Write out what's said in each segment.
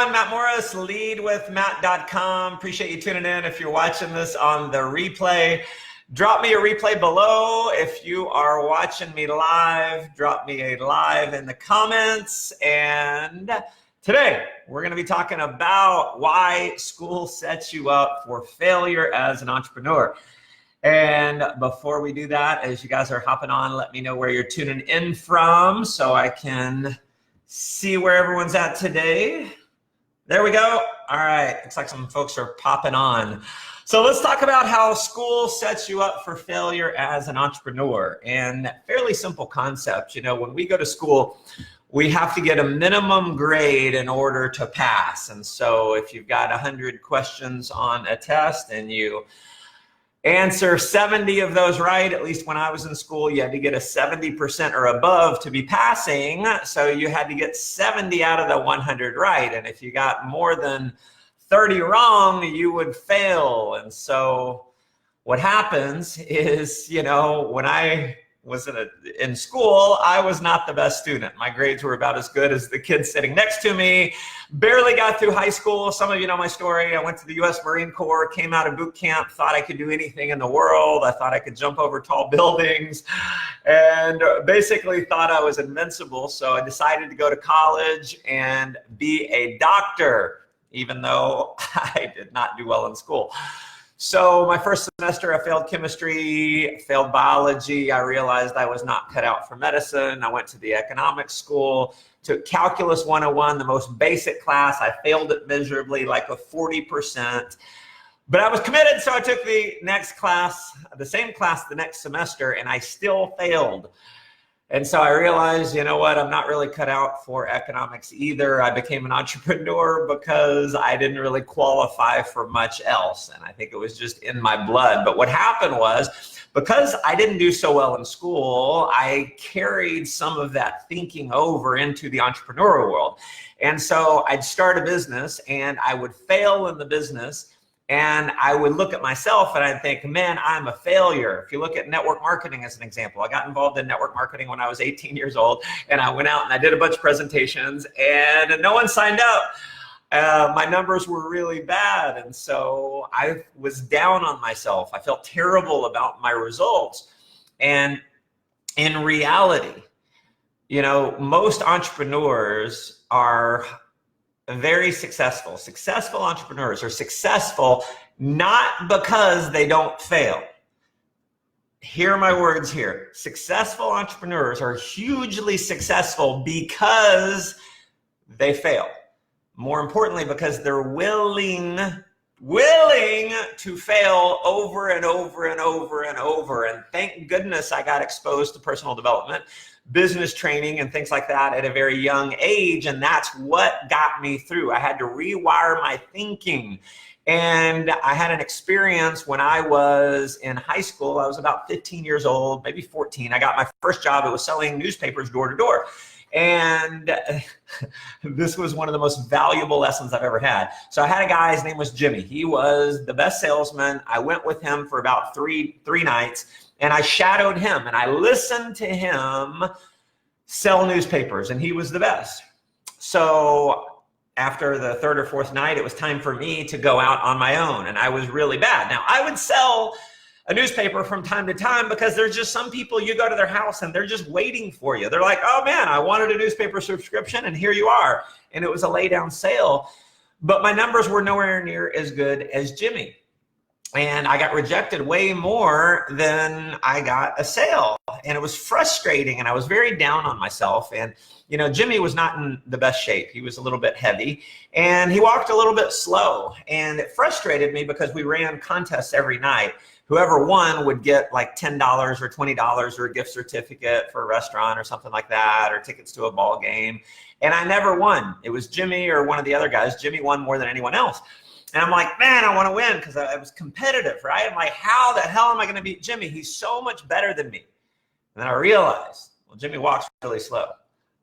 everyone. Matt Morris, leadwithmatt.com. Appreciate you tuning in. If you're watching this on the replay, drop me a replay below. If you are watching me live, drop me a live in the comments. And today, we're going to be talking about why school sets you up for failure as an entrepreneur. And before we do that, as you guys are hopping on, let me know where you're tuning in from so I can see where everyone's at today. There we go. All right. Looks like some folks are popping on. So let's talk about how school sets you up for failure as an entrepreneur. And fairly simple concept. You know, when we go to school, we have to get a minimum grade in order to pass. And so if you've got 100 questions on a test and you answer 70 of those right, at least when I was in school, you had to get a 70% or above to be passing. So you had to get 70 out of the 100 right. And if you got more than 30 wrong, you would fail. And so what happens is, you know, when I was in school, I was not the best student. My grades were about as good as the kids sitting next to me. Barely got through high school. Some of you know my story. I went to the U.S. Marine Corps, came out of boot camp, thought I could do anything in the world. I thought I could jump over tall buildings and basically thought I was invincible. So I decided to go to college and be a doctor, even though I did not do well in school. So my first semester, I failed chemistry, failed biology. I realized I was not cut out for medicine. I went to the economics school, took Calculus 101, the most basic class. I failed it miserably, like a 40%. But I was committed, so I took the next class, the same class the next semester, and I still failed. And so I realized, you know what, I'm not really cut out for economics either. I became an entrepreneur because I didn't really qualify for much else. And I think it was just in my blood. But what happened was, because I didn't do so well in school, I carried some of that thinking over into the entrepreneurial world. And so I'd start a business and I would fail in the business. And I would look at myself and I'd think, man, I'm a failure. If you look at network marketing as an example, I got involved in network marketing when I was 18 years old, and I went out and I did a bunch of presentations and no one signed up. My numbers were really bad. And so I was down on myself. I felt terrible about my results. And in reality, you know, most entrepreneurs are very successful. Successful entrepreneurs are successful not because they don't fail. Hear my words here. Successful entrepreneurs are hugely successful because they fail. More importantly, because they're willing to fail over and over and over and over. And thank goodness I got exposed to personal development, business training, and things like that at a very young age. And that's what got me through. I had to rewire my thinking. And I had an experience when I was in high school. I was about 15 years old, maybe 14. I got my first job. It was selling newspapers door to door. And this was one of the most valuable lessons I've ever had. So I had a guy, his name was Jimmy. He was the best salesman. I went with him for about three nights, and I shadowed him and I listened to him sell newspapers, and he was the best. So after the third or fourth night, it was time for me to go out on my own, and I was really bad. Now, I would sell a newspaper from time to time because there's just some people, you go to their house and they're just waiting for you. They're like, oh man, I wanted a newspaper subscription and here you are. And it was a lay down sale, but my numbers were nowhere near as good as Jimmy. And I got rejected way more than I got a sale. And it was frustrating, and I was very down on myself. And you know, Jimmy was not in the best shape. He was a little bit heavy and he walked a little bit slow. And it frustrated me because we ran contests every night. Whoever won would get like $10 or $20 or a gift certificate for a restaurant or something like that, or tickets to a ball game. And I never won. It was Jimmy or one of the other guys. Jimmy won more than anyone else. And I'm like, man, I want to win because I was competitive, right? I'm like, how the hell am I going to beat Jimmy? He's so much better than me. And then I realized, well, Jimmy walks really slow.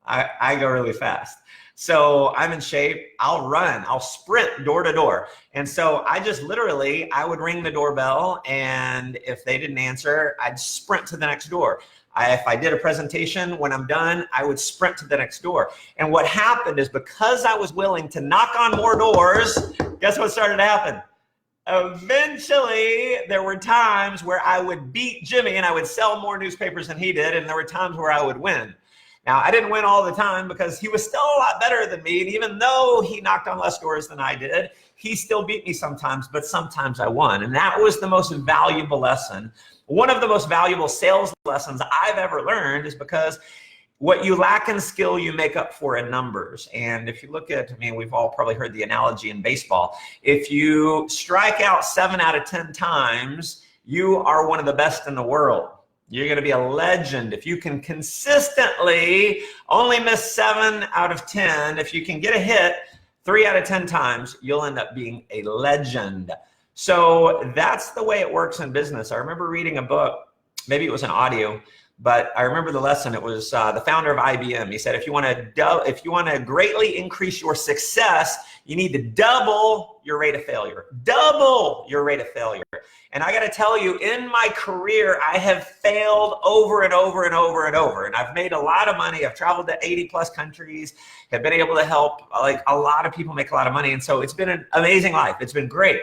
I go really fast. So I'm in shape. I'll run. I'll sprint door to door. And so I just literally, I would ring the doorbell, and if they didn't answer, I'd sprint to the next door. If I did a presentation, when I'm done, I would sprint to the next door. And what happened is, because I was willing to knock on more doors, guess what started to happen? Eventually, there were times where I would beat Jimmy and I would sell more newspapers than he did. And there were times where I would win. Now, I didn't win all the time because he was still a lot better than me. And even though he knocked on less doors than I did, he still beat me sometimes, but sometimes I won. And that was the most valuable lesson. One of the most valuable sales lessons I've ever learned is because what you lack in skill, you make up for in numbers. And if you look at, I mean, we've all probably heard the analogy in baseball. If you strike out 7 out of 10 times, you are one of the best in the world. You're going to be a legend. If you can consistently only miss 7 out of 10, if you can get a hit 3 out of 10 times, you'll end up being a legend. So that's the way it works in business. I remember reading a book, maybe it was an audio, but I remember the lesson. It was the founder of IBM. He said, if you want to greatly increase your success, you need to double your rate of failure. Double your rate of failure. And I got to tell you, in my career, I have failed over and over and over and over. And I've made a lot of money. I've traveled to 80 plus countries, have been able to help like a lot of people make a lot of money. And so it's been an amazing life. It's been great.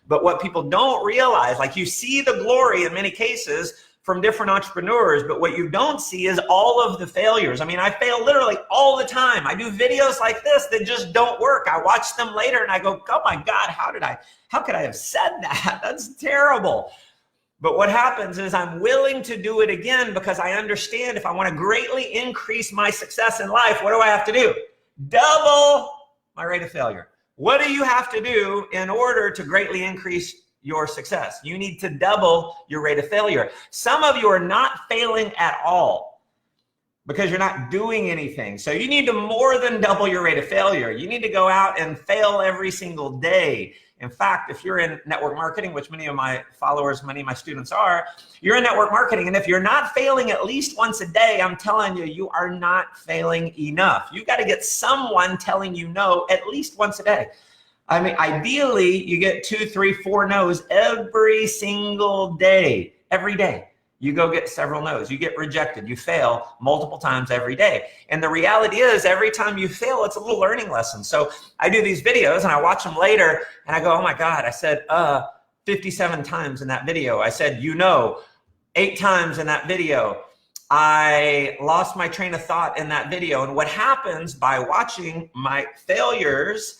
But what people don't realize, like you see the glory in many cases from different entrepreneurs, but what you don't see is all of the failures. I mean, I fail literally all the time. I do videos like this that just don't work. I watch them later and I go, oh my God, how could I have said that? That's terrible. But what happens is I'm willing to do it again because I understand if I want to greatly increase my success in life, what do I have to do? Double my rate of failure. What do you have to do in order to greatly increase your success? You need to double your rate of failure. Some of you are not failing at all because you're not doing anything. So you need to more than double your rate of failure. You need to go out and fail every single day. In fact, if you're in network marketing, which many of my followers, many of my students are, you're in network marketing. And if you're not failing at least once a day, I'm telling you, you are not failing enough. You got to get someone telling you no at least once a day. I mean, ideally, you get 2, 3, 4 no's every single day. Every day, you go get several no's. You get rejected. You fail multiple times every day. And the reality is, every time you fail, it's a little learning lesson. So I do these videos, and I watch them later, and I go, oh my God, I said 57 times in that video. I said, 8 times in that video. I lost my train of thought in that video. And what happens by watching my failures,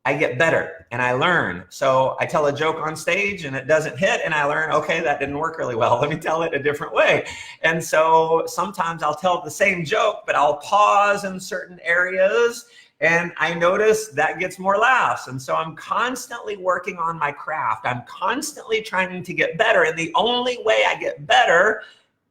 I get better and I learn. So I tell a joke on stage and it doesn't hit and I learn, okay, that didn't work really well. Let me tell it a different way. And so sometimes I'll tell the same joke, but I'll pause in certain areas and I notice that gets more laughs. And so I'm constantly working on my craft. I'm constantly trying to get better. And the only way I get better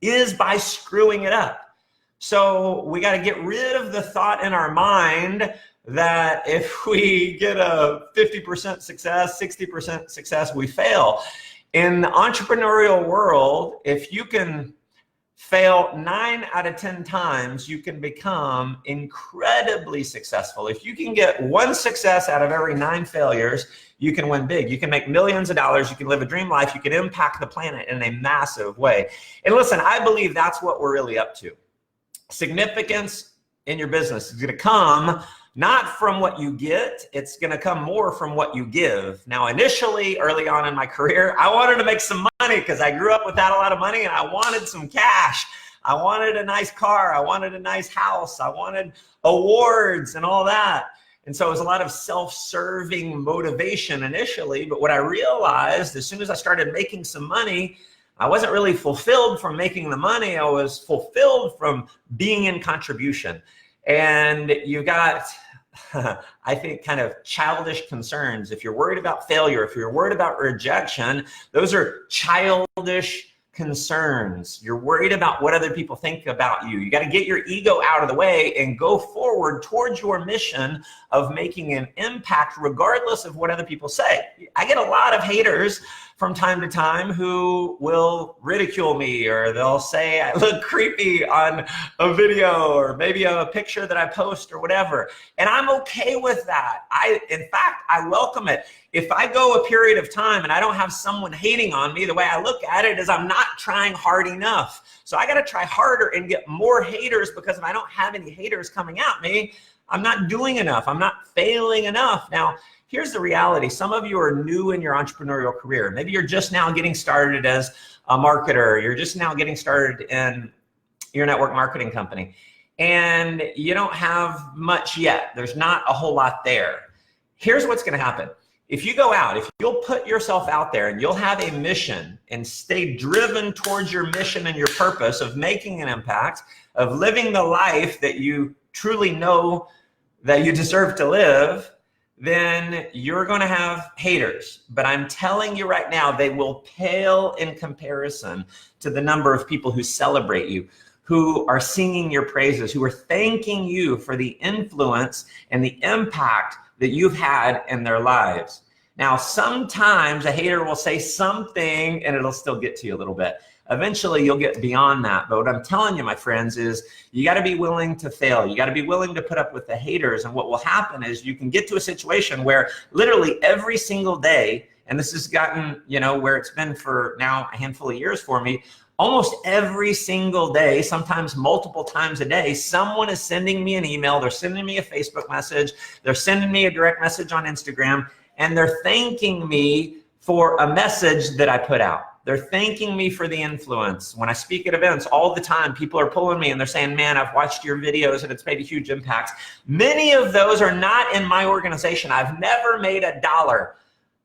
is by screwing it up. So we got to get rid of the thought in our mind that if we get a 50% success, 60% success, we fail. In the entrepreneurial world, if you can fail 9 out of 10 times, you can become incredibly successful. If you can get 1 success out of every 9 failures, you can win big. You can make millions of dollars. You can live a dream life. You can impact the planet in a massive way. And listen, I believe that's what we're really up to. Significance in your business is going to come not from what you get, it's going to come more from what you give. Now, initially, early on in my career, I wanted to make some money because I grew up without a lot of money and I wanted some cash. I wanted a nice car. I wanted a nice house. I wanted awards and all that. And so it was a lot of self-serving motivation initially. But what I realized as soon as I started making some money, I wasn't really fulfilled from making the money. I was fulfilled from being in contribution. And you got, I think, kind of childish concerns. If you're worried about failure, if you're worried about rejection, those are childish concerns. You're worried about what other people think about you. You got to get your ego out of the way and go forward towards your mission of making an impact regardless of what other people say. I get a lot of haters from time to time who will ridicule me, or they'll say I look creepy on a video or maybe a picture that I post or whatever. And I'm okay with that. In fact, I welcome it. If I go a period of time and I don't have someone hating on me, the way I look at it is I'm not trying hard enough. So I got to try harder and get more haters, because if I don't have any haters coming at me, I'm not doing enough. I'm not failing enough. Now, here's the reality. Some of you are new in your entrepreneurial career. Maybe you're just now getting started as a marketer. You're just now getting started in your network marketing company, and you don't have much yet. There's not a whole lot there. Here's what's going to happen. If you go out, if you'll put yourself out there and you'll have a mission and stay driven towards your mission and your purpose of making an impact, of living the life that you truly know that you deserve to live, then you're going to have haters. But I'm telling you right now, they will pale in comparison to the number of people who celebrate you, who are singing your praises, who are thanking you for the influence and the impact that you've had in their lives. Now, sometimes a hater will say something and it'll still get to you a little bit. Eventually, you'll get beyond that. But what I'm telling you, my friends, is you got to be willing to fail. You got to be willing to put up with the haters. And what will happen is you can get to a situation where literally every single day, and this has gotten, where it's been for now a handful of years for me, almost every single day, sometimes multiple times a day, someone is sending me an email, they're sending me a Facebook message, they're sending me a direct message on Instagram, and they're thanking me for a message that I put out. They're thanking me for the influence. When I speak at events all the time, people are pulling me and they're saying, man, I've watched your videos and it's made a huge impact. Many of those are not in my organization. I've never made $1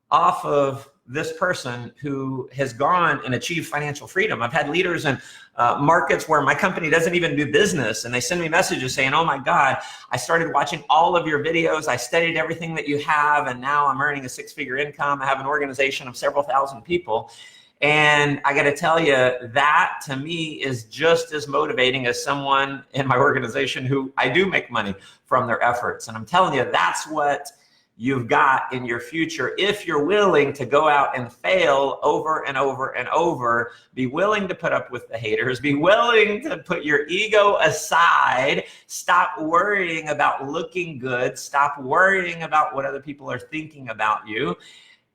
off of this person who has gone and achieved financial freedom. I've had leaders in markets where my company doesn't even do business, and they send me messages saying, oh my God, I started watching all of your videos. I studied everything that you have, and now I'm earning a 6-figure income. I have an organization of several thousand people. And I got to tell you, that to me is just as motivating as someone in my organization who I do make money from their efforts. And I'm telling you, that's what you've got in your future if you're willing to go out and fail over and over and over. Be willing to put up with the haters. Be willing to put your ego aside. Stop worrying about looking good. Stop worrying about what other people are thinking about you,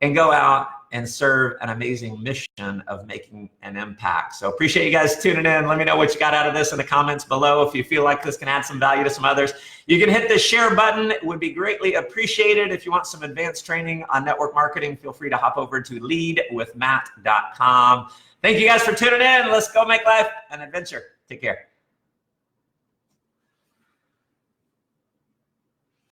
and go out and serve an amazing mission of making an impact. So appreciate you guys tuning in. Let me know what you got out of this in the comments below. If you feel like this can add some value to some others, you can hit the share button. It would be greatly appreciated. If you want some advanced training on network marketing, feel free to hop over to leadwithmatt.com. Thank you guys for tuning in. Let's go make life an adventure. Take care.